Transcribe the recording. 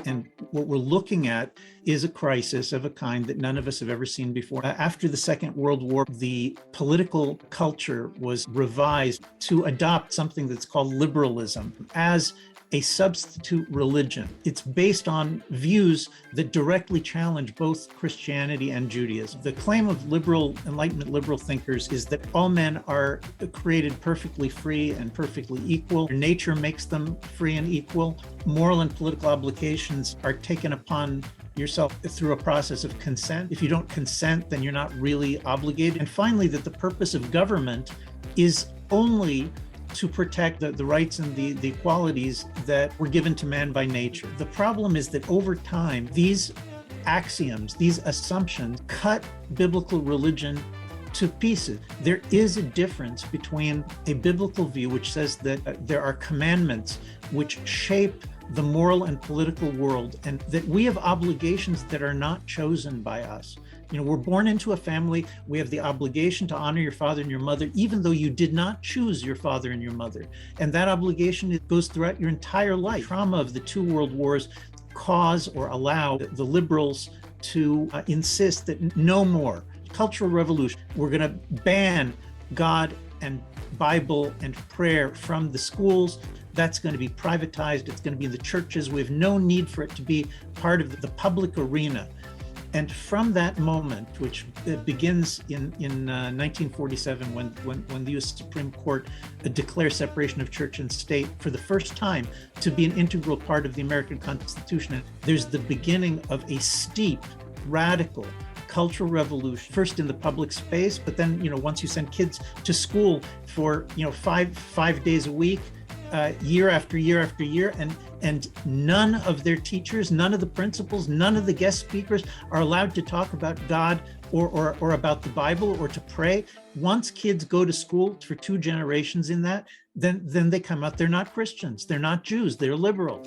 And what we're looking at is a crisis of a kind that none of us have ever seen before. After the Second World War, the political culture was revised to adopt something that's called liberalism as a substitute religion. It's based on views that directly challenge both Christianity and Judaism. The claim of Enlightenment liberal thinkers is that all men are created perfectly free and perfectly equal. Nature makes them free and equal. Moral and political obligations are taken upon yourself through a process of consent. If you don't consent, then you're not really obligated. And finally, that the purpose of government is only to protect the rights and the equalities that were given to man by nature. The problem is that over time, these axioms, these assumptions cut biblical religion to pieces. There is a difference between a biblical view which says that there are commandments which shape the moral and political world, and that we have obligations that are not chosen by us. You know, we're born into a family. We have the obligation to honor your father and your mother, even though you did not choose your father and your mother. And that obligation goes throughout your entire life. Trauma of the two world wars cause or allow the liberals to insist that no more. Cultural revolution. We're going to ban God and Bible and prayer from the schools. That's going to be privatized. It's going to be in the churches. We have no need for it to be part of the public arena. And from that moment, which begins in 1947, when the U.S. Supreme Court declares separation of church and state for the first time to be an integral part of the American Constitution, there's the beginning of a steep, radical cultural revolution, first in the public space, but then, once you send kids to school for, five days a week, year after year after year, and none of their teachers, none of the principals, none of the guest speakers are allowed to talk about God or about the Bible or to pray. Once kids go to school for 2 generations in that, then they come out, they're not Christians, they're not Jews, they're liberals.